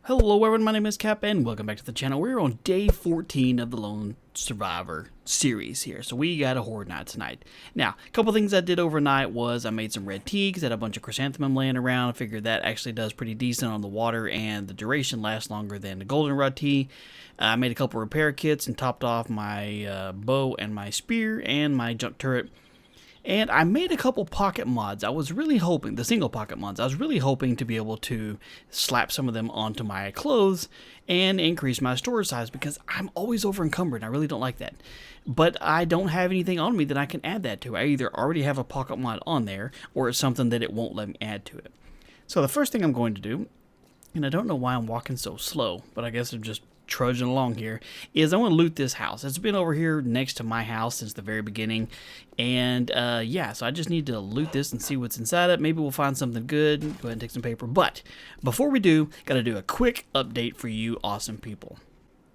Hello everyone, my name is Capp and welcome back to the channel. We're on day 14 of the Lone Survivor series here. So we got a Horde night tonight. Now, a couple things I did overnight was I made some red tea because I had a bunch of chrysanthemum laying around. I figured that actually does pretty decent on the water and the duration lasts longer than the goldenrod tea. I made a couple repair kits and topped off my bow and my spear and my junk turret. And I made a couple pocket mods. I was really hoping, the single pocket mods, I was really hoping to be able to slap some of them onto my clothes and increase my storage size because I'm always over encumbered. I really don't like that. But I don't have anything on me that I can add that to. I either already have a pocket mod on there or it's something that it won't let me add to it. So the first thing I'm going to do, and I don't know why I'm walking so slow, but I guess I'm just trudging along here, is I want to loot this house. It's been over here next to my house since the very beginning, and yeah, so I just need to loot this and see what's inside it. Maybe we'll find something good. Go ahead and take some paper, but before we do, gotta do a quick update for you awesome people.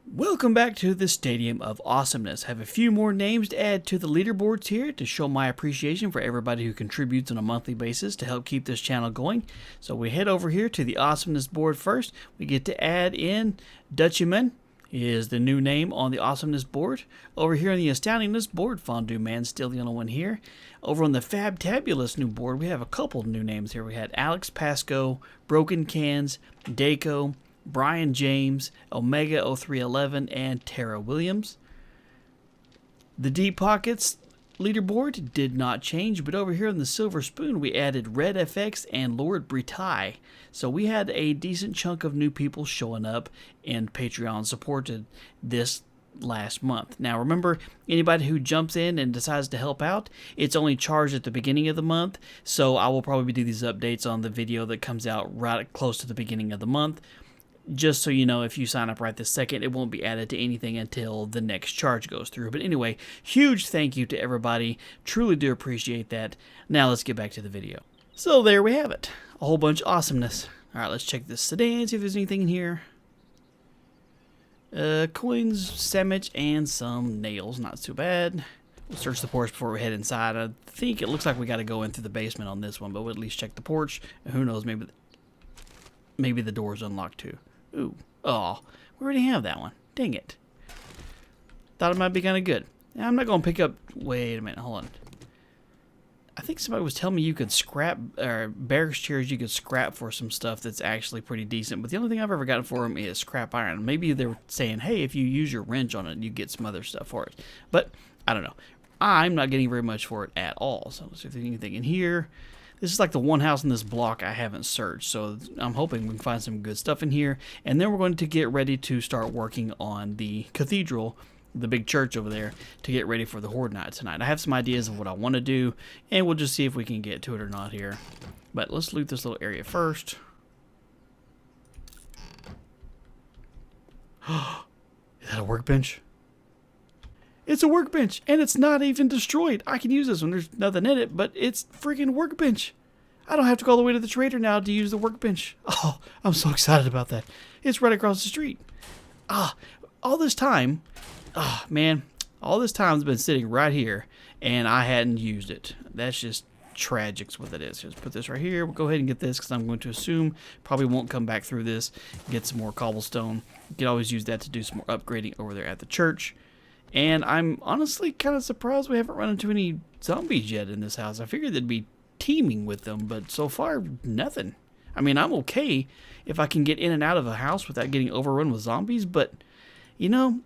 Welcome back to the Stadium of Awesomeness. I have a few more names to add to the leaderboards here to show my appreciation for everybody who contributes on a monthly basis to help keep this channel going. So we head over here to the Awesomeness board first. We get to add in Dutchman is the new name on the Awesomeness board. Over here on the Astoundingness board, Fondue Man's still the only one here. Over on the Fabtabulous new board, we have a couple new names here. We had Alex Pasco, Broken Cans, Daco, Brian James, Omega 0311, and Tara Williams. The Deep Pockets leaderboard did not change, but over here in the Silver Spoon, we added Red FX and Lord Britai. So we had a decent chunk of new people showing up, and Patreon supported this last month. Now remember, anybody who jumps in and decides to help out, it's only charged at the beginning of the month, so I will probably do these updates on the video that comes out right close to the beginning of the month. Just so you know, if you sign up right this second, it won't be added to anything until the next charge goes through. But anyway, huge thank you to everybody. Truly do appreciate that. Now let's get back to the video. So there we have it. A whole bunch of awesomeness. Alright, let's check this sedan, see if there's anything in here. Coins, sandwich, and some nails. Not too bad. We'll search the porch before we head inside. I think it looks like we got to go in through the basement on this one, but we'll at least check the porch. And who knows, maybe the door's unlocked too. Ooh, oh, we already have that one. Dang it. Thought it might be kind of good. Now, I'm not going to pick up... Wait a minute, hold on. I think somebody was telling me you could scrap... barracks chairs you could scrap for some stuff that's actually pretty decent. But the only thing I've ever gotten for them is scrap iron. Maybe they were saying, hey, if you use your wrench on it, you get some other stuff for it. But, I don't know. I'm not getting very much for it at all. So let's see if there's anything in here. This is like the one house in this block I haven't searched, so I'm hoping we can find some good stuff in here. And then we're going to get ready to start working on the cathedral, the big church over there, to get ready for the Horde night tonight. I have some ideas of what I want to do, and we'll just see if we can get to it or not here. But let's loot this little area first. Is that a workbench? It's a workbench, and it's not even destroyed. I can use this one. There's nothing in it, but it's freaking workbench. I don't have to go all the way to the trader now to use the workbench. Oh, I'm so excited about that. It's right across the street. All this time, man, all this time's been sitting right here, and I hadn't used it. That's just tragic what that is. Just put this right here. We'll go ahead and get this because I'm going to assume probably won't come back through this. Get some more cobblestone. You can always use that to do some more upgrading over there at the church. And I'm honestly kind of surprised we haven't run into any zombies yet in this house. I figured they'd be teeming with them, but so far, nothing. I mean, I'm okay if I can get in and out of a house without getting overrun with zombies, but, you know,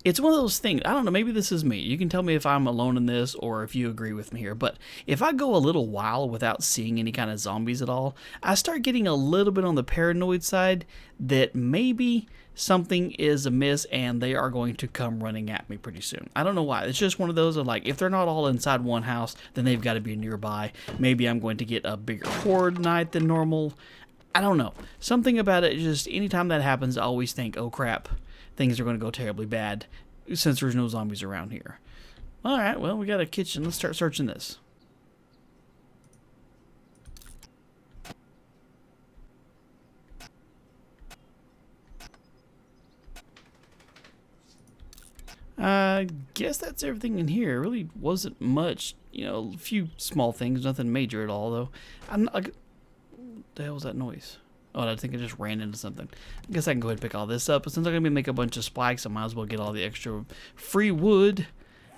it's one of those things. I don't know, maybe this is me. You can tell me if I'm alone in this or if you agree with me here, but if I go a little while without seeing any kind of zombies at all, I start getting a little bit on the paranoid side that maybe something is amiss and they are going to come running at me pretty soon. I don't know why. It's just one of those of like, if they're not all inside one house, then they've got to be nearby. Maybe I'm going to get a bigger horde night than normal. I don't know. Something about it, just anytime that happens, I always think, oh crap, things are going to go terribly bad since there's no zombies around here. Alright, well, we got a kitchen. Let's start searching this. I guess that's everything in here. It really wasn't much, you know, a few small things, nothing major at all, though. I'm not, what the hell was that noise? Oh, I think I just ran into something. I guess I can go ahead and pick all this up. But since I'm going to make a bunch of spikes, I might as well get all the extra free wood.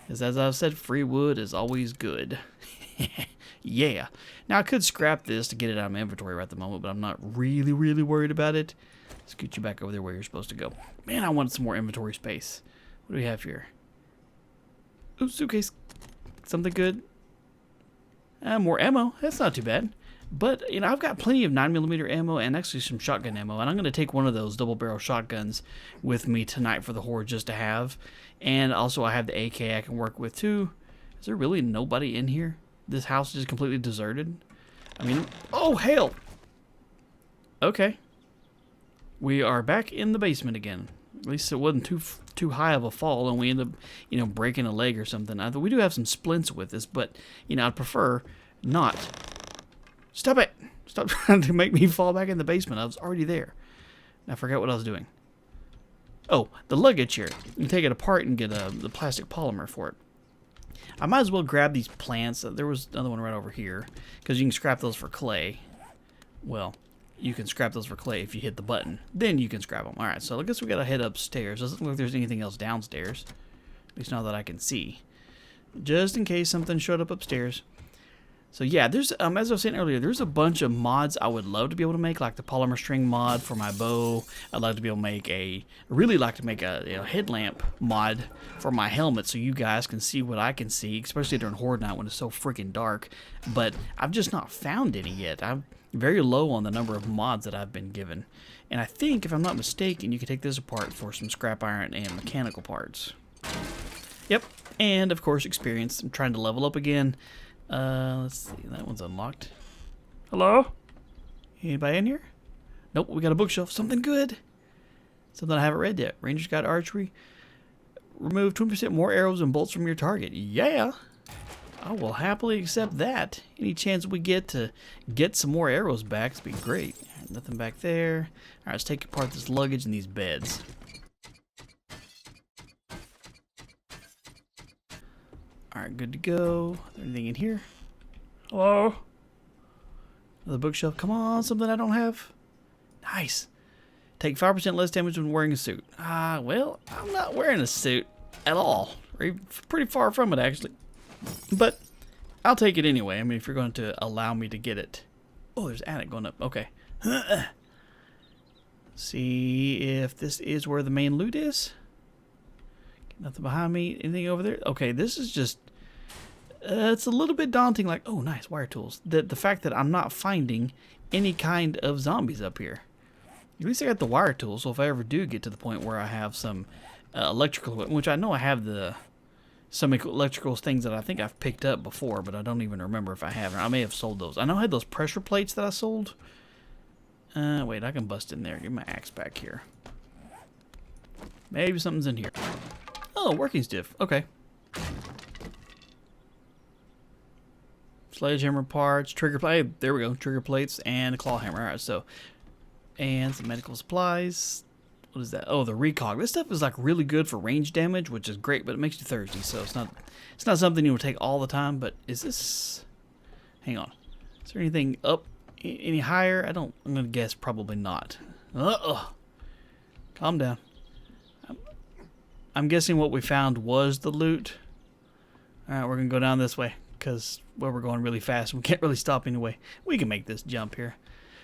Because as I've said, free wood is always good. Yeah. Now, I could scrap this to get it out of my inventory right at the moment, but I'm not really worried about it. Scoot you back over there where you're supposed to go. Man, I wanted some more inventory space. What do we have here? Ooh, suitcase. Something good. More ammo. That's not too bad. But, you know, I've got plenty of 9mm ammo and actually some shotgun ammo. And I'm going to take one of those double-barrel shotguns with me tonight for the Horde just to have. And also I have the AK I can work with too. Is there really nobody in here? This house is completely deserted. I mean, oh, hell. Okay. We are back in the basement again. At least it wasn't too high of a fall, and we end up, you know, breaking a leg or something. We do have some splints with us, but, you know, I'd prefer not. Stop it! Stop trying to make me fall back in the basement. I was already there. I forgot what I was doing. Oh, the luggage here. You can take it apart and get the plastic polymer for it. I might as well grab these plants. There was another one right over here, because you can scrap those for clay. Well, you can scrap those for clay if you hit the button. Then you can scrap them. Alright, so I guess we gotta head upstairs. Doesn't look like there's anything else downstairs. At least not that I can see. Just in case something showed up upstairs. So yeah, there's as I was saying earlier, there's a bunch of mods I would love to be able to make, like the polymer string mod for my bow. I'd like to be able to make really like to make a headlamp mod for my helmet so you guys can see what I can see, especially during Horde night when it's so freaking dark. But I've just not found any yet. I'm very low on the number of mods that I've been given. And I think, if I'm not mistaken, you can take this apart for some scrap iron and mechanical parts. Yep, and of course experience. I'm trying to level up again. Let's see, that one's unlocked. Hello? Anybody in here? Nope, we got a bookshelf. Something good. Something I haven't read yet. Ranger's Guide to Archery. Remove 20% more arrows and bolts from your target. Yeah! I will happily accept that. Any chance we get to get some more arrows back would be great. Nothing back there. Alright, let's take apart this luggage and these beds. Alright, good to go. Is there anything in here? Hello? Another bookshelf. Come on, something I don't have. Nice. Take 5% less damage when wearing a suit. Well, I'm not wearing a suit at all. Pretty far from it, actually. But I'll take it anyway. I mean, if you're going to allow me to get it. Oh, there's attic going up. Okay. See if this is where the main loot is. Nothing behind me. Anything over there? Okay, this is just... it's a little bit daunting. Like, oh, nice. Wire tools. The fact that I'm not finding any kind of zombies up here. At least I got the wire tools, so if I ever do get to the point where I have some electrical equipment, which I know I have some electrical things that I think I've picked up before, but I don't even remember if I have. I may have sold those. I know I had those pressure plates that I sold. Wait, I can bust in there. Get my axe back here. Maybe something's in here. Oh, working stiff. Okay. Sledgehammer parts, trigger plate. There we go. Trigger plates and a claw hammer. Alright, so. And some medical supplies. What is that? Oh, the recog. This stuff is like really good for range damage, which is great, but it makes you thirsty, so it's not something you would take all the time. But is this? Hang on. Is there anything up any higher? I'm gonna guess probably not. Calm down. I'm guessing what we found was the loot. Alright, we're gonna go down this way because we're going really fast and we can't really stop anyway. We can make this jump here.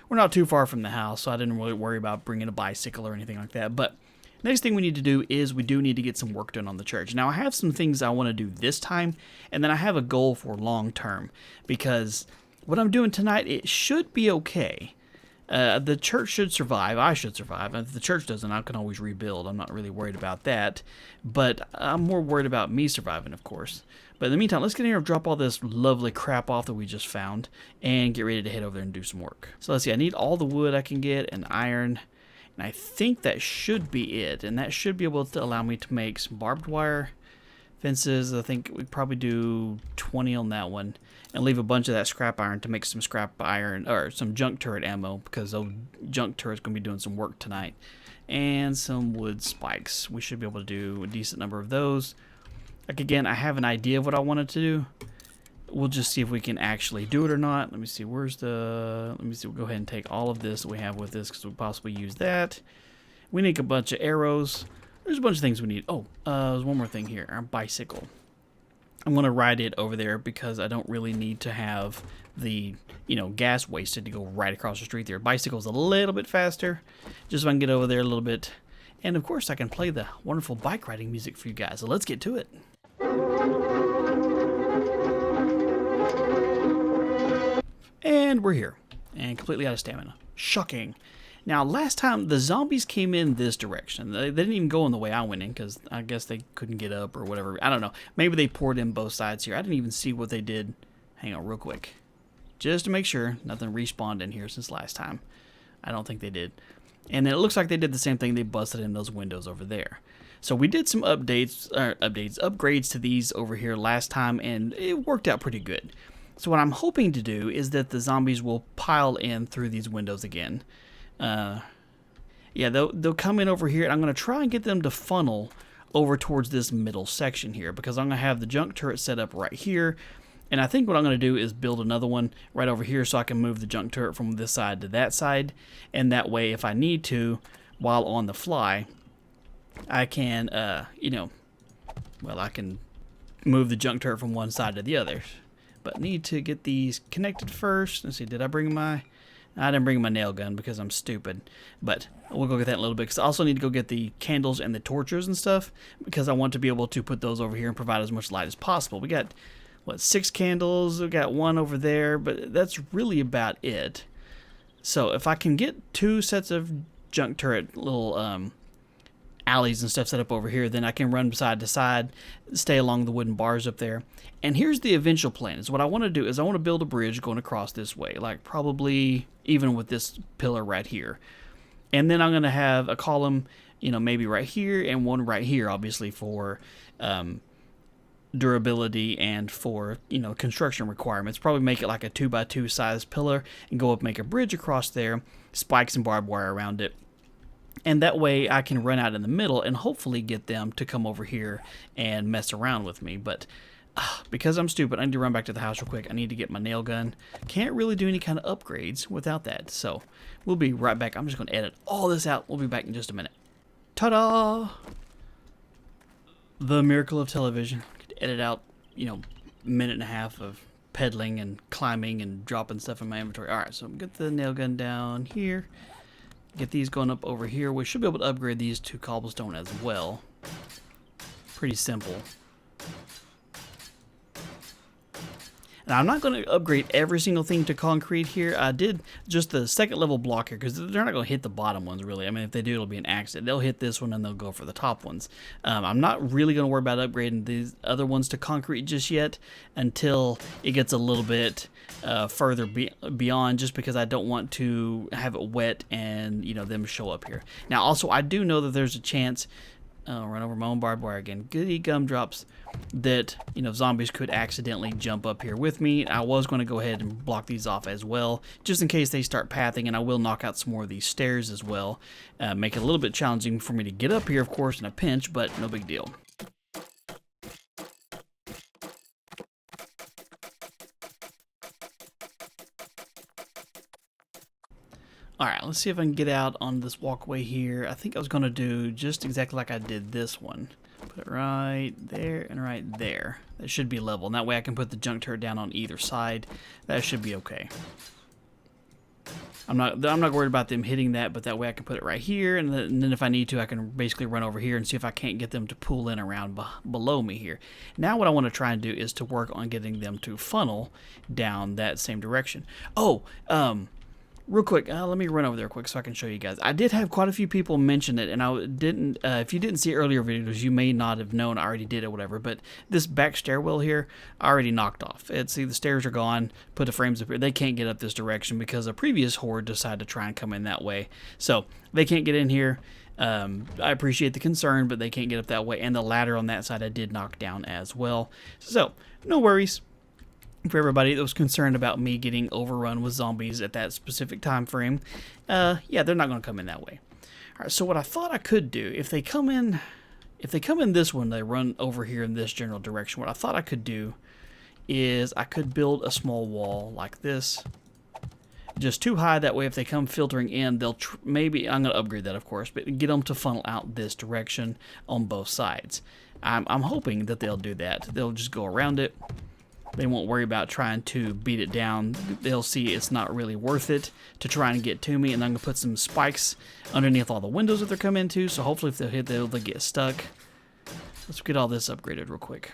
We're not too far from the house, so I didn't really worry about bringing a bicycle or anything like that. But next thing we need to do is we do need to get some work done on the church. Now, I have some things I want to do this time, and then I have a goal for long term. Because what I'm doing tonight, it should be okay. The church should survive. I should survive. If the church doesn't, I can always rebuild. I'm not really worried about that. But I'm more worried about me surviving, of course. But in the meantime, let's get in here and drop all this lovely crap off that we just found and get ready to head over there and do some work. So let's see. I need all the wood I can get and iron. And I think that should be it. And that should be able to allow me to make some barbed wire fences. I think we'd probably do 20 on that one. And leave a bunch of that scrap iron to make some scrap iron or some junk turret ammo, because those junk turrets going to be doing some work tonight. And some wood spikes. We should be able to do a decent number of those. Like, again, I have an idea of what I wanted to do. we'll just see if we can actually do it or not. Let me see, where's the, let me see, we'll go ahead and take all of this that we have with this, because we'll possibly use that. We need a bunch of arrows. There's a bunch of things we need. Oh, there's one more thing here, our bicycle. I'm going to ride it over there because I don't really need to have the, you know, gas wasted to go right across the street there. Bicycle's a little bit faster, just so I can get over there a little bit. And of course I can play the wonderful bike riding music for you guys. So let's get to it. And we're here, and completely out of stamina. Shocking. Now, last time, the zombies came in this direction. They didn't even go in the way I went in, because I guess they couldn't get up or whatever. I don't know. Maybe they poured in both sides here. I didn't even see what they did. Hang on real quick. Just to make sure nothing respawned in here since last time. I don't think they did. And it looks like they did the same thing. They busted in those windows over there. So we did some upgrades to these over here last time, and it worked out pretty good. So what I'm hoping to do is that the zombies will pile in through these windows again. Yeah, they'll come in over here, and I'm going to try and get them to funnel over towards this middle section here, because I'm going to have the junk turret set up right here. And I think what I'm going to do is build another one right over here so I can move the junk turret from this side to that side. And that way, if I need to, while on the fly, I can, you know, well, I can move the junk turret from one side to the other. But need to get these connected first. Let's see, did I bring my... I didn't bring my nail gun because I'm stupid, but we'll go get that in a little bit, because I also need to go get the candles and the torches and stuff, because I want to be able to put those over here and provide as much light as possible. We got, what, 6 candles, we got 1 over there, but that's really about it. So if I can get 2 sets of junk turret little alleys and stuff set up over here, then I can run side to side, stay along the wooden bars up there. And here's the eventual plan. Is what I want to do is I want to build a bridge going across this way, like probably even with this pillar right here. And then I'm going to have a column, you know, maybe right here and one right here, obviously for durability and for, you know, construction requirements. Probably make it like a 2x2 size pillar and go up, make a bridge across there, spikes and barbed wire around it. And that way I can run out in the middle and hopefully get them to come over here and mess around with me. But because I'm stupid, I need to run back to the house real quick. I need to get my nail gun. Can't really do any kind of upgrades without that. So we'll be right back. I'm just going to edit all this out. We'll be back in just a minute. Ta-da! The miracle of television. Could edit out, you know, a minute and a half of pedaling and climbing and dropping stuff in my inventory. Alright, so get the nail gun down here. Get these going up over here. We should be able to upgrade these to cobblestone as well. Pretty simple. Now, I'm not going to upgrade every single thing to concrete here. I did just the second level block here, because they're not going to hit the bottom ones, really. I mean, if they do, it'll be an accident. They'll hit this one, and they'll go for the top ones. I'm not really going to worry about upgrading these other ones to concrete just yet until it gets a little bit further beyond, just because I don't want to have it wet and, you know, them show up here. Now, also, I do know that there's a chance... run over my own barbed wire again. Goody gumdrops that, you know, zombies could accidentally jump up here with me. I was going to go ahead and block these off as well, just in case they start pathing, and I will knock out some more of these stairs as well. Make it a little bit challenging for me to get up here, of course, in a pinch, but no big deal. Alright, let's see if I can get out on this walkway here. I think I was going to do just exactly like I did this one. Put it right there and right there. That should be level. And that way I can put the junk turret down on either side. That should be okay. I'm not worried about them hitting that, but that way I can put it right here. And then if I need to, I can basically run over here and see if I can't get them to pull in around below me here. Now what I want to try and do is to work on getting them to funnel down that same direction. Oh, real quick, let me run over there quick so I can show you guys. I did have quite a few people mention it, and I didn't, if you didn't see earlier videos, you may not have known I already did it or whatever, but this back stairwell here, I already knocked off. See, the stairs are gone, put the frames up here. They can't get up this direction because a previous horde decided to try and come in that way. So, they can't get in here. I appreciate the concern, but they can't get up that way, and the ladder on that side I did knock down as well. So, no worries. For everybody that was concerned about me getting overrun with zombies at that specific time frame, yeah, they're not going to come in that way. All right, so what I thought I could do, if they come in this one, they run over here in this general direction. What I thought I could do is I could build a small wall like this. Just too high, that way if they come filtering in, they'll maybe, I'm going to upgrade that of course, but get them to funnel out this direction on both sides. I'm hoping that they'll do that. They'll just go around it. They won't worry about trying to beat it down. They'll see it's not really worth it to try and get to me, and I'm going to put some spikes underneath all the windows that they're coming into, so hopefully if they'll hit, they'll get stuck. Let's get all this upgraded real quick.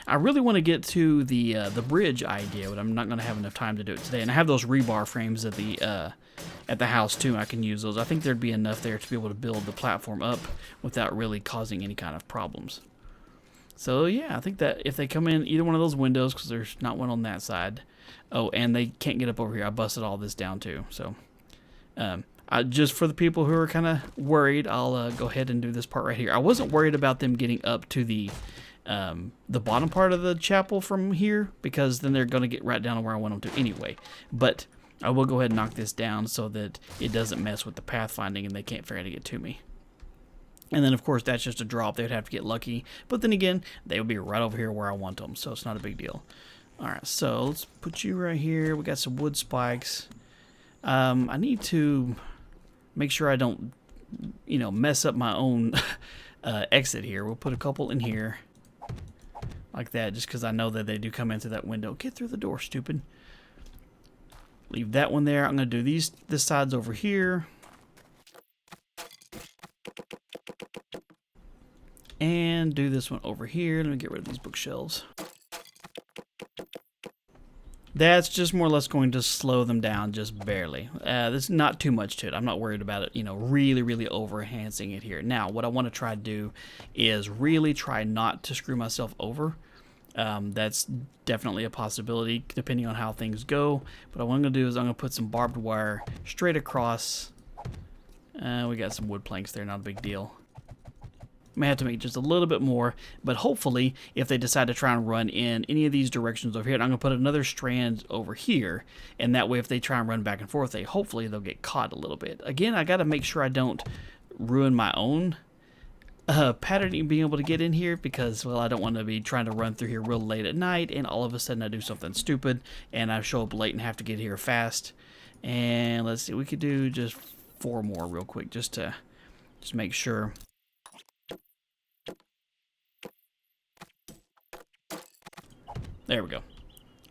I really want to get to the bridge idea, but I'm not going to have enough time to do it today. And I have those rebar frames at the house too. I can use those. I think there'd be enough there to be able to build the platform up without really causing any kind of problems. So yeah, I think that if they come in either one of those windows, because there's not one on that side. Oh, and they can't get up over here. I busted all this down too. So just for the people who are kind of worried, I'll go ahead and do this part right here. I wasn't worried about them getting up to the bottom part of the chapel from here, because then they're going to get right down to where I want them to anyway. But I will go ahead and knock this down so that it doesn't mess with the pathfinding and they can't figure out how to get to me. And then of course that's just a drop. They would have to get lucky, but then again they would be right over here where I want them, so it's not a big deal. Alright, so let's put you right here. We got some wood spikes. I need to make sure I don't mess up my own exit here. We'll put a couple in here like that, just because I know that they do come in through that window. Get through the door, stupid. Leave that one there. I'm going to do this side's over here. And do this one over here. Let me get rid of these bookshelves. That's just more or less going to slow them down just barely. There's not too much to it. I'm not worried about it, really over-enhancing it here. Now, what I want to try to do is really try not to screw myself over. That's definitely a possibility depending on how things go. But what I'm going to do is I'm going to put some barbed wire straight across. We got some wood planks there, not a big deal. May have to make just a little bit more, but hopefully if they decide to try and run in any of these directions over here, I'm going to put another strand over here, and that way if they try and run back and forth, hopefully they'll get caught a little bit. Again, I got to make sure I don't ruin my own pattern being able to get in here, because, well, I don't want to be trying to run through here real late at night and all of a sudden I do something stupid and I show up late and have to get here fast. And let's see, we could do just 4 more real quick just to make sure. There we go.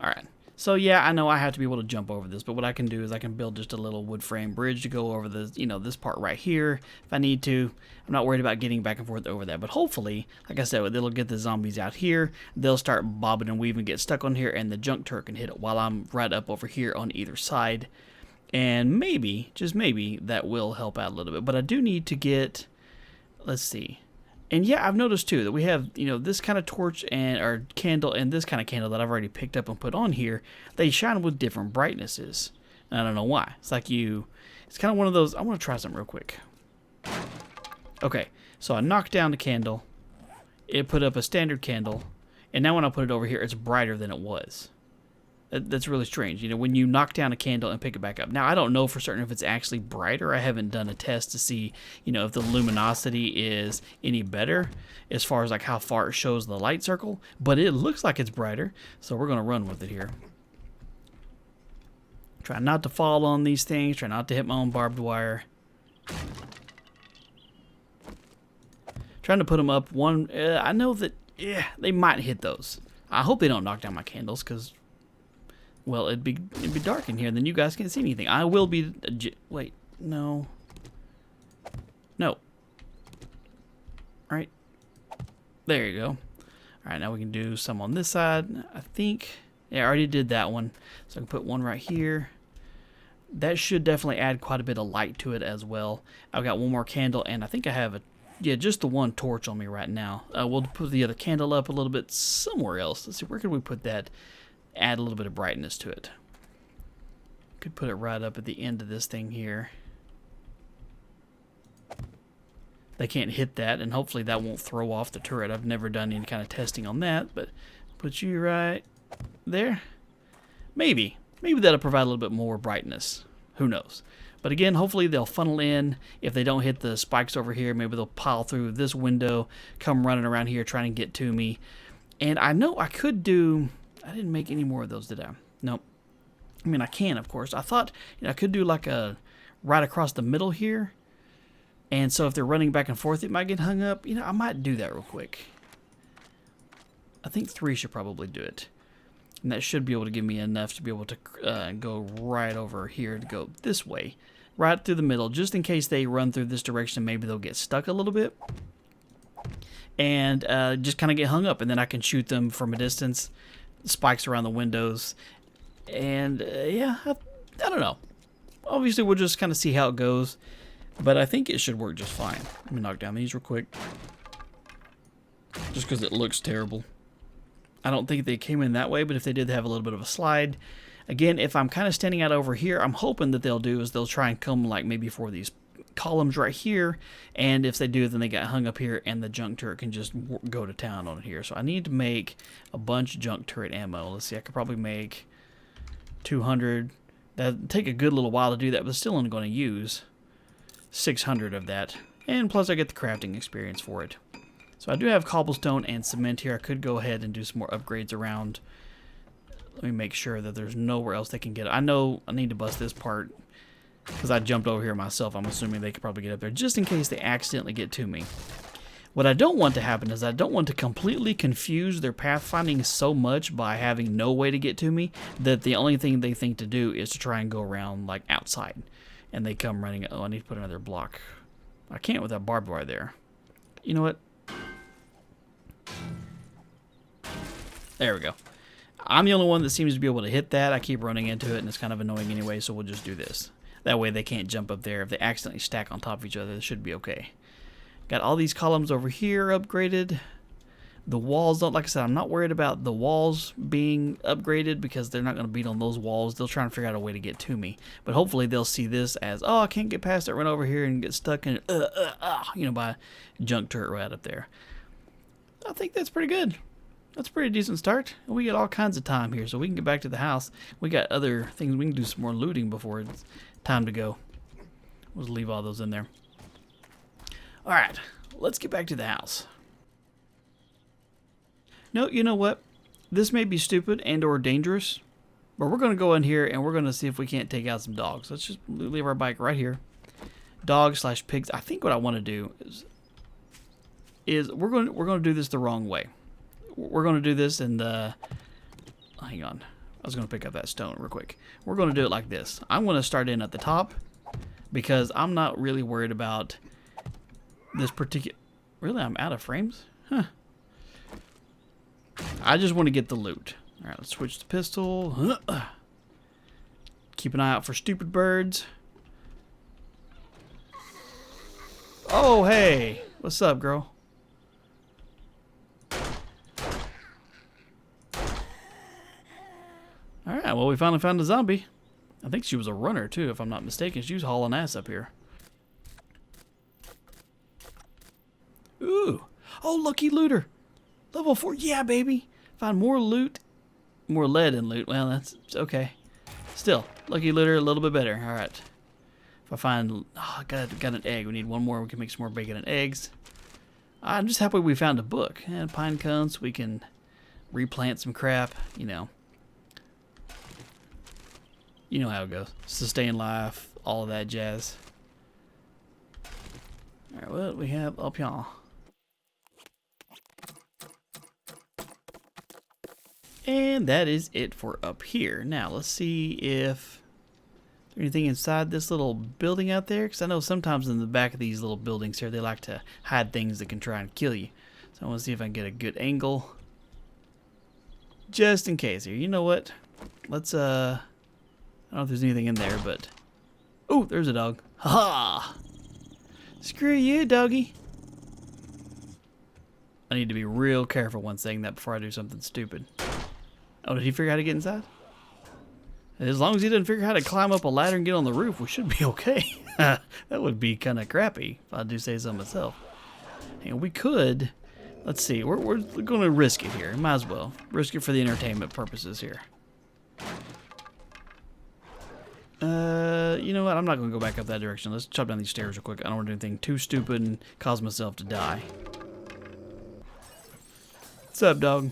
Alright. So yeah, I know I have to be able to jump over this, but what I can do is I can build just a little wood frame bridge to go over the, this part right here if I need to. I'm not worried about getting back and forth over that, but hopefully, like I said, they'll get the zombies out here. They'll start bobbing and weaving, get stuck on here, and the junk turret can hit it while I'm right up over here on either side. And maybe, just maybe, that will help out a little bit. But I do need to get, let's see. And yeah, I've noticed too that we have, this kind of torch or candle and this kind of candle that I've already picked up and put on here. They shine with different brightnesses. And I don't know why. It's like it's kind of one of those. I want to try something real quick. Okay, so I knocked down the candle. It put up a standard candle. And now when I put it over here, it's brighter than it was. That's really strange, when you knock down a candle and pick it back up. Now, I don't know for certain if it's actually brighter. I haven't done a test to see, if the luminosity is any better as far as like how far it shows the light circle. But it looks like it's brighter, so we're going to run with it here. Try not to fall on these things. Try not to hit my own barbed wire. Trying to put them up one. I know that, they might hit those. I hope they don't knock down my candles, because... well, it'd be dark in here, and then you guys can't see anything. I will be... wait, no. No. Right. There you go. Alright, now we can do some on this side, I think. Yeah, I already did that one. So I can put one right here. That should definitely add quite a bit of light to it as well. I've got one more candle, and I think I have just the one torch on me right now. We'll put the other candle up a little bit somewhere else. Let's see, where could we put that? Add a little bit of brightness to it. Could put it right up at the end of this thing here. They can't hit that, and hopefully that won't throw off the turret. I've never done any kind of testing on that, but put you right there. Maybe that'll provide a little bit more brightness. Who knows? But again, hopefully they'll funnel in. If they don't hit the spikes over here, maybe they'll pile through this window, come running around here trying to get to me. And I know I could do... I didn't make any more of those, did I? Nope. I mean, I can, of course. I thought I could do like a right across the middle here. And so if they're running back and forth, it might get hung up. I might do that real quick. I think 3 should probably do it. And that should be able to give me enough to be able to go right over here to go this way. Right through the middle, just in case they run through this direction, maybe they'll get stuck a little bit. And just kind of get hung up, and then I can shoot them from a distance. Spikes around the windows. And yeah, I don't know. Obviously, we'll just kind of see how it goes. But I think it should work just fine. Let me knock down these real quick. Just because it looks terrible. I don't think they came in that way, but if they did, they have a little bit of a slide. Again, if I'm kind of standing out over here, I'm hoping that they'll do is they'll try and come like maybe for these columns right here. And if they do, then they get hung up here and the junk turret can just go to town on it here. So I need to make a bunch of junk turret ammo. Let's see, I could probably make 200. That'd take a good little while to do that, but still only going to use 600 of that. And plus I get the crafting experience for it. So I do have cobblestone and cement here. I could go ahead and do some more upgrades around. Let me make sure that there's nowhere else they can get. I know I need to bust this part because I jumped over here myself. I'm assuming they could probably get up there just in case they accidentally get to me. What I don't want to happen is I don't want to completely confuse their pathfinding so much by having no way to get to me that the only thing they think to do is to try and go around like outside. And they come running. Oh, I need to put another block. I can't with that barbed wire there. You know what? There we go. I'm the only one that seems to be able to hit that. I keep running into it, and it's kind of annoying anyway, so we'll just do this. That way they can't jump up there. If they accidentally stack on top of each other, it should be okay. Got all these columns over here upgraded. The walls, don't, like I said, I'm not worried about the walls being upgraded because they're not going to beat on those walls. They'll try and figure out a way to get to me. But hopefully they'll see this as, oh, I can't get past it, run over here and get stuck in, by a junk turret right up there. I think that's pretty good. That's a pretty decent start. We got all kinds of time here, so we can get back to the house. We got other things. We can do some more looting before it's time to go. We'll just leave all those in there. All right, let's get back to the house. No, you know what? This may be stupid and or dangerous, but we're going to go in here and we're going to see if we can't take out some dogs. Let's just leave our bike right here. Dogs/pigs. I think what I want to do is we're going to do this the wrong way. We're going to do this in the... Hang on. I was going to pick up that stone real quick. We're going to do it like this. I'm going to start in at the top because I'm not really worried about this particular... Really? I'm out of frames? Huh. I just want to get the loot. All right, let's switch the pistol. Keep an eye out for stupid birds. Oh, hey. What's up, girl? Alright, well, we finally found a zombie. I think she was a runner, too, if I'm not mistaken. She was hauling ass up here. Ooh. Oh, lucky looter. Level 4. Yeah, baby. Found more loot. More lead in loot. Well, that's okay. Still, lucky looter, a little bit better. Alright. If I find... Oh, I got an egg. We need one more. We can make some more bacon and eggs. I'm just happy we found a book. And pine cones. We can replant some crap, you know. You know how it goes. Sustain life, all of that jazz. Alright, what do we have up here? And that is it for up here. Now, let's see if there's anything inside this little building out there. Because I know sometimes in the back of these little buildings here, they like to hide things that can try and kill you. So I want to see if I can get a good angle. Just in case here. You know what? Let's, I don't know if there's anything in there, but... Oh, there's a dog. Ha-ha! Screw you, doggy. I need to be real careful when saying that before I do something stupid. Oh, did he figure out how to get inside? As long as he doesn't figure out how to climb up a ladder and get on the roof, we should be okay. That would be kind of crappy, if I do say so myself. And we could... Let's see, we're going to risk it here. Might as well. Risk it for the entertainment purposes here. You know what? I'm not going to go back up that direction. Let's chop down these stairs real quick. I don't want to do anything too stupid and cause myself to die. What's up, dog?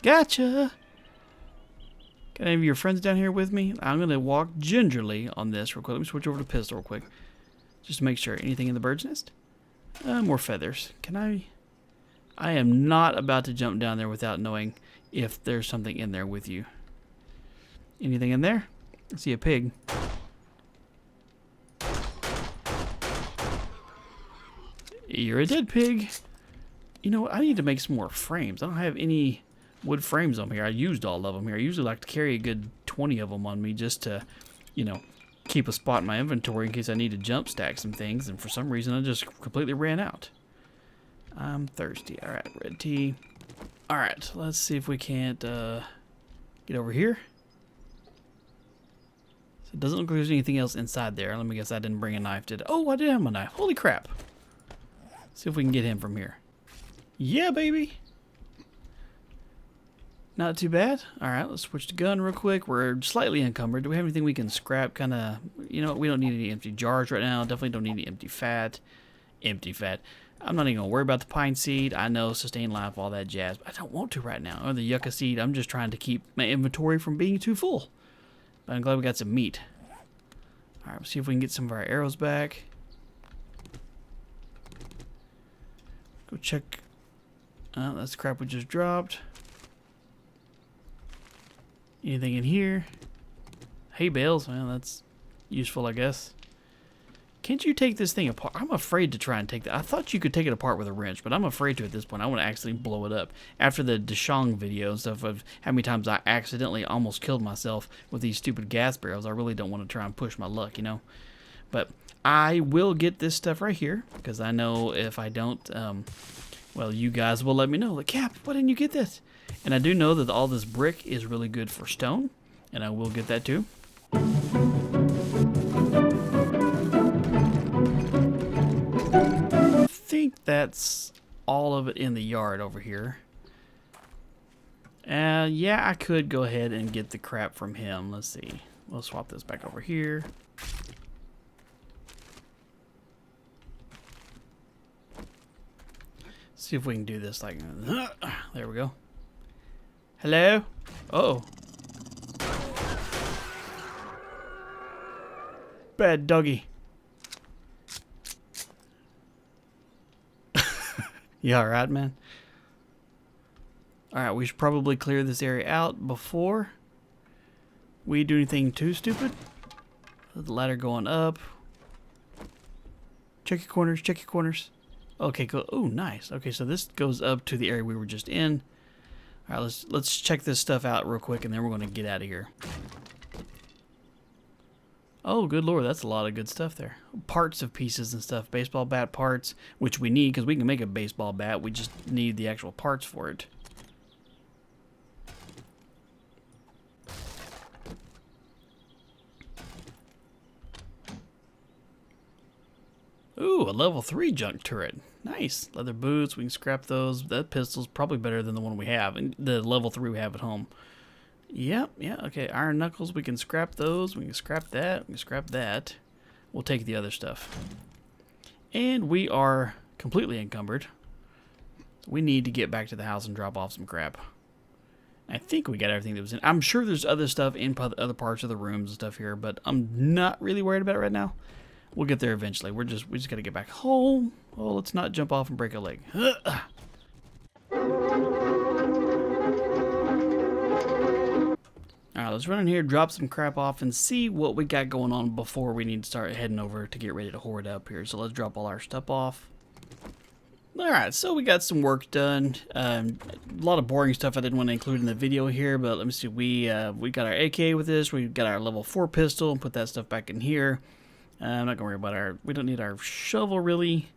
Gotcha. Got any of your friends down here with me? I'm going to walk gingerly on this real quick. Let me switch over to pistol real quick. Just to make sure. Anything in the bird's nest? More feathers. Can I am not about to jump down there without knowing if there's something in there with you. Anything in there? I see a pig. You're a dead pig. You know what? I need to make some more frames. I don't have any wood frames on here. I used all of them here. I usually like to carry a good 20 of them on me just to, you know, keep a spot in my inventory in case I need to jump stack some things. And for some reason, I just completely ran out. I'm thirsty. All right, red tea. All right, let's see if we can't get over here. So it doesn't look like there's anything else inside there. Let me guess I didn't bring a knife, did I? Oh, I did have my knife. Holy crap. See if we can get him from here. Yeah, baby. Not too bad. All right, let's switch to gun real quick. We're slightly encumbered. Do we have anything we can scrap? Kind of, you know, we don't need any empty jars right now. Definitely don't need any empty fat. Empty fat. I'm not even going to worry about the pine seed. I know, sustain life, all that jazz. But I don't want to right now. Or the yucca seed. I'm just trying to keep my inventory from being too full. But I'm glad we got some meat. All right, let's see if we can get some of our arrows back. Go check. Oh, that's the crap we just dropped. Anything in here? Hay bales. Well, that's useful, I guess. Can't you take this thing apart? I'm afraid to try and take that. I thought you could take it apart with a wrench, but I'm afraid to at this point. I want to accidentally blow it up. After the Deshong video and stuff of how many times I accidentally almost killed myself with these stupid gas barrels, I really don't want to try and push my luck, you know? But I will get this stuff right here, because I know if I don't, well, you guys will let me know. Like, Cap, why didn't you get this? And I do know that all this brick is really good for stone, and I will get that too. I think that's all of it in the yard over here. Yeah, I could go ahead and get the crap from him. Let's see. We'll swap this back over here. See if we can do this like, there we go. Hello? Uh-oh. Bad doggy. You alright, man? Alright, we should probably clear this area out before we do anything too stupid. The ladder going up. Check your corners, check your corners. Okay, cool. Oh, nice. Okay, so this goes up to the area we were just in. All right, let's check this stuff out real quick, and then we're going to get out of here. Oh, good lord, that's a lot of good stuff there. Parts of pieces and stuff. Baseball bat parts, which we need because we can make a baseball bat. We just need the actual parts for it. Ooh, a level 3 junk turret. Nice. Leather boots, we can scrap those. That pistol's probably better than the one we have. And the level 3 we have at home. Yep, yeah, okay. Iron knuckles, we can scrap those. We can scrap that. We can scrap that. We'll take the other stuff. And we are completely encumbered. We need to get back to the house and drop off some crap. I think we got everything that was in. I'm sure there's other stuff in other parts of the rooms and stuff here, but I'm not really worried about it right now. We'll get there eventually. We just gotta get back home. Oh, let's not jump off and break a leg. Alright, let's run in here, drop some crap off, and see what we got going on before we need to start heading over to get ready to horde up here. So let's drop all our stuff off. Alright, so we got some work done. A lot of boring stuff I didn't want to include in the video here, but let me see. We got our AK with this. We got our level 4 pistol, and put that stuff back in here. I'm not going to worry about we don't need our shovel really.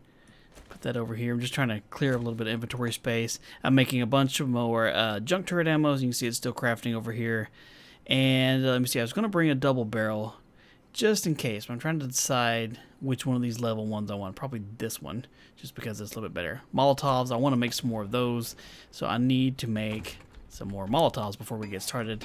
Put that over here. I'm just trying to clear a little bit of inventory space. I'm making a bunch of more junk turret ammo. As you can see, it's still crafting over here. And let me see, I was going to bring a double barrel just in case. But I'm trying to decide which one of these level 1s I want. Probably this one, just because it's a little bit better. Molotovs, I want to make some more of those. So I need to make some more Molotovs before we get started.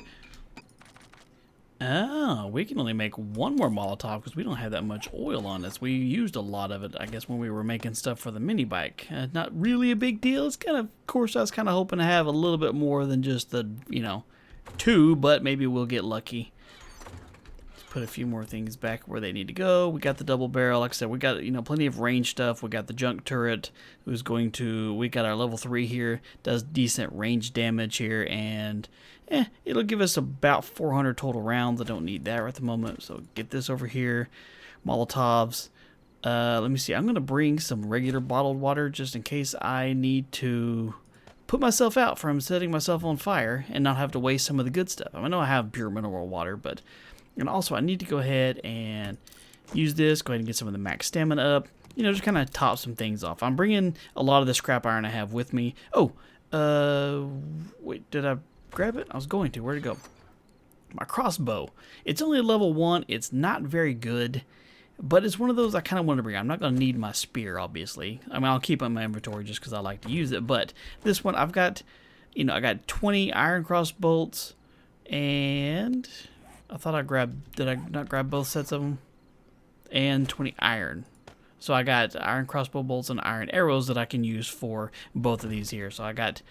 Oh, we can only make one more Molotov because we don't have that much oil on us. We used a lot of it, I guess, when we were making stuff for the mini bike. Not really a big deal. It's kind of course, I was kind of hoping to have a little bit more than just the, you know, 2, but maybe we'll get lucky. Let's put a few more things back where they need to go. We got the double barrel. Like I said, we got, you know, plenty of range stuff. We got the junk turret. We got our level 3 here. Does decent range damage here, and it'll give us about 400 total rounds. I don't need that right at the moment, so get this over here. Molotovs. Let me see. I'm going to bring some regular bottled water just in case I need to put myself out from setting myself on fire and not have to waste some of the good stuff. I know I have pure mineral water, but... And also, I need to go ahead and use this. Go ahead and get some of the max stamina up. You know, just kind of top some things off. I'm bringing a lot of the scrap iron I have with me. Oh, wait, did I grab it? I was going to. Where'd it go? My crossbow. It's only a level 1. It's not very good, but it's one of those I kind of want to bring. I'm not going to need my spear, obviously. I mean, I'll keep it in my inventory just because I like to use it. But this one, I've got, you know, I got 20 iron cross bolts, and I thought I grabbed, did I not grab both sets of them? And 20 iron. So I got iron crossbow bolts and iron arrows that I can use for both of these here. So I got,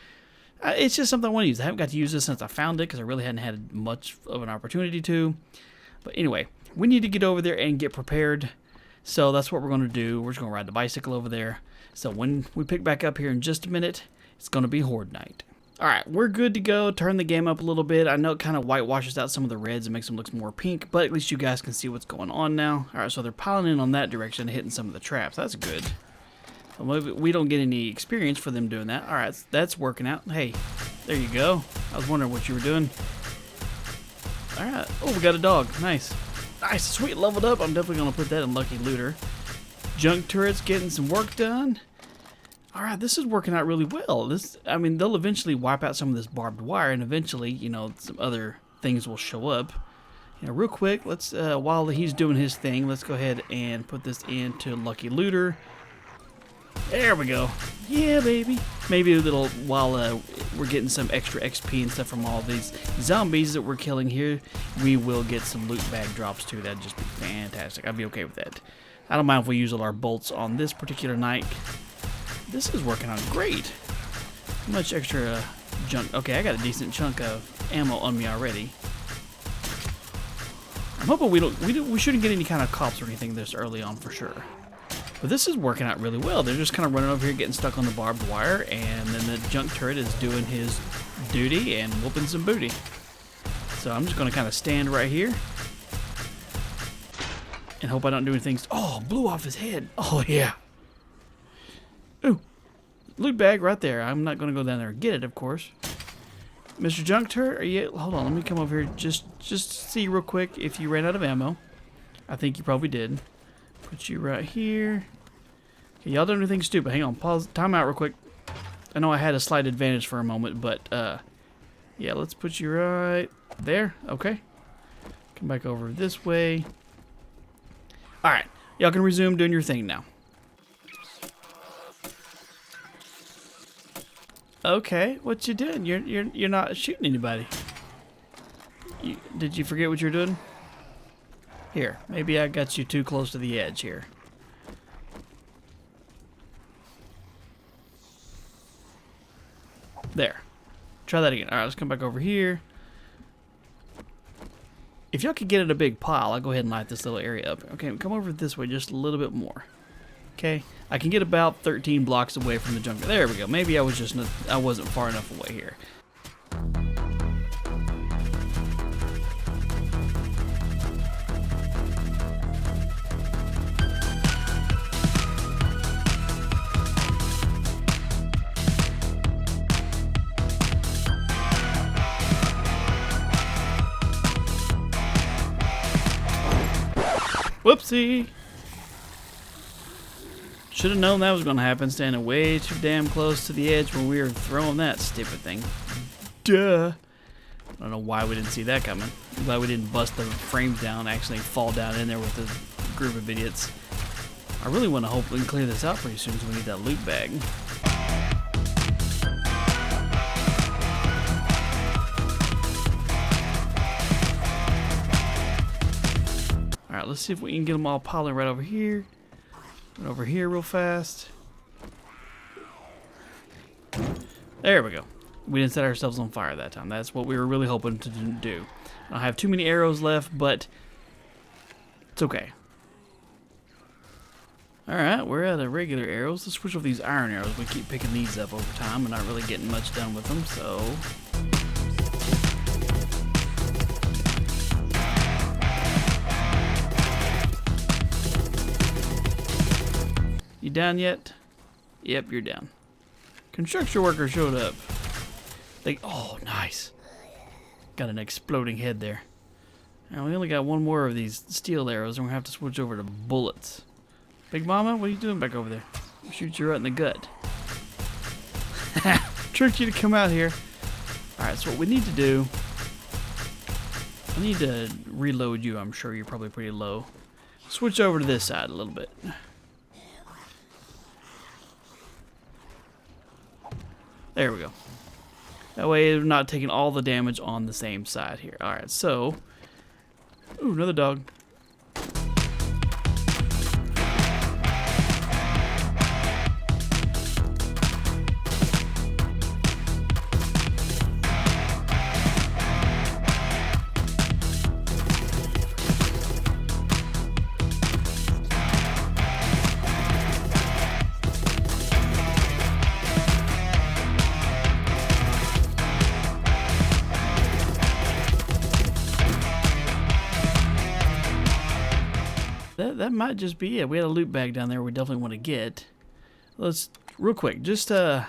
it's just something I want to use. I haven't got to use this since I found it because I really hadn't had much of an opportunity to. But anyway, we need to get over there and get prepared. So that's what we're going to do. We're just going to ride the bicycle over there. So when we pick back up here in just a minute, it's going to be Horde night. Alright, we're good to go. Turn the game up a little bit. I know it kind of whitewashes out some of the reds and makes them look more pink, but at least you guys can see what's going on now. Alright, so they're piling in on that direction, hitting some of the traps. That's good. Well, we don't get any experience for them doing that. Alright, that's working out. Hey, there you go. I was wondering what you were doing. Alright. Oh, we got a dog. Nice. Nice. Sweet. Leveled up. I'm definitely going to put that in Lucky Looter. Junk turrets getting some work done. Alright, this is working out really well. I mean, they'll eventually wipe out some of this barbed wire, and eventually, you know, some other things will show up. You know, real quick, let's, while he's doing his thing, let's go ahead and put this into Lucky Looter. There we go. Yeah, baby. Maybe a little, while we're getting some extra XP and stuff from all these zombies that we're killing here, we will get some loot bag drops too. That'd just be fantastic. I'd be okay with that. I don't mind if we use all our bolts on this particular night. This is working out great. How much extra junk? Okay, I got a decent chunk of ammo on me already. I'm hoping we shouldn't get any kind of cops or anything this early on for sure. But this is working out really well. They're just kind of running over here, getting stuck on the barbed wire, and then the junk turret is doing his duty and whooping some booty. So I'm just going to kind of stand right here and hope I don't do anything. Oh, blew off his head. Oh yeah. Ooh, loot bag right there. I'm not going to go down there and get it, of course. Mr. Junk Turret, are you... Hold on, let me come over here just see real quick if you ran out of ammo. I think you probably did. Put you right here. Okay, y'all done anything stupid. Hang on, pause, time out real quick. I know I had a slight advantage for a moment, but, yeah, let's put you right there. Okay. Come back over this way. Alright, y'all can resume doing your thing now. Okay, what you doing? You're not shooting anybody. Did you forget what you're doing? Here, maybe I got you too close to the edge here. There. Try that again. Alright, let's come back over here. If y'all could get in a big pile, I'll go ahead and light this little area up. Okay, come over this way just a little bit more. Okay, I can get about 13 blocks away from the jungle. There we go. Maybe I wasn't far enough away here. Whoopsie! Should have known that was going to happen, standing way too damn close to the edge when we were throwing that stupid thing. Duh! I don't know why we didn't see that coming. I'm glad we didn't bust the frames down and actually fall down in there with the group of idiots. I really want to hope we can clear this out pretty soon because we need that loot bag. Alright, let's see if we can get them all piling right over here. Right over here real fast. There we go. We didn't set ourselves on fire that time. That's what we were really hoping to do. I don't have too many arrows left, but it's okay. Alright, we're out of regular arrows. Let's switch over these iron arrows. We keep picking these up over time and not really getting much done with them, so... You down yet? Yep, you're down. Construction worker showed up. Oh, nice. Got an exploding head there. Now we only got one more of these steel arrows, and we're gonna have to switch over to bullets. Big Mama, what are you doing back over there? I'll shoot you right in the gut. Tricked you to come out here. Alright, so what we need to do... I need to reload you. I'm sure you're probably pretty low. Switch over to this side a little bit. There we go. That way we're not taking all the damage on the same side here. Alright, so... Ooh, another dog. That might just be it. We had a loot bag down there we definitely want to get. Let's, real quick, just in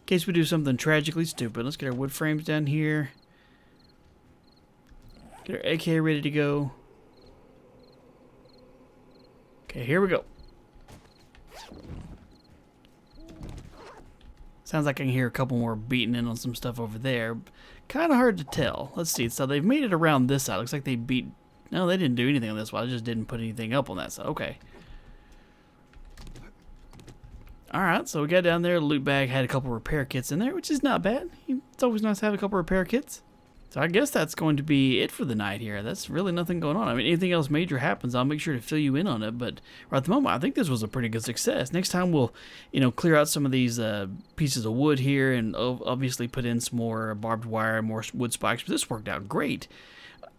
case we do something tragically stupid, let's get our wood frames down here. Get our AK ready to go. Okay, here we go. Sounds like I can hear a couple more beating in on some stuff over there. Kind of hard to tell. Let's see. So they've made it around this side. Looks like they beat... No, they didn't do anything on this one. I just didn't put anything up on that side. Okay. Alright, so we got down there. The loot bag had a couple repair kits in there, which is not bad. It's always nice to have a couple repair kits. So I guess that's going to be it for the night here. That's really nothing going on. I mean, anything else major happens, I'll make sure to fill you in on it. But right at the moment, I think this was a pretty good success. Next time we'll, clear out some of these pieces of wood here and obviously put in some more barbed wire, more wood spikes. But this worked out great.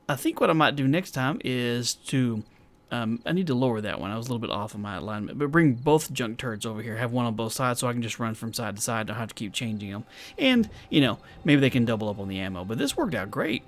I think what I might do next time is to, I need to lower that one. I was a little bit off of my alignment, but bring both junk turrets over here. Have one on both sides so I can just run from side to side. Don't have to keep changing them. And, maybe they can double up on the ammo. But this worked out great.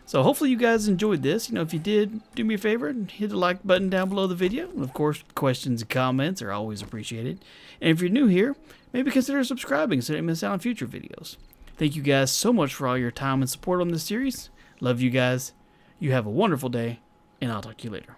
So hopefully you guys enjoyed this. If you did, do me a favor and hit the like button down below the video. And of course, questions and comments are always appreciated. And if you're new here, maybe consider subscribing so you don't miss out on future videos. Thank you guys so much for all your time and support on this series. Love you guys. You have a wonderful day, and I'll talk to you later.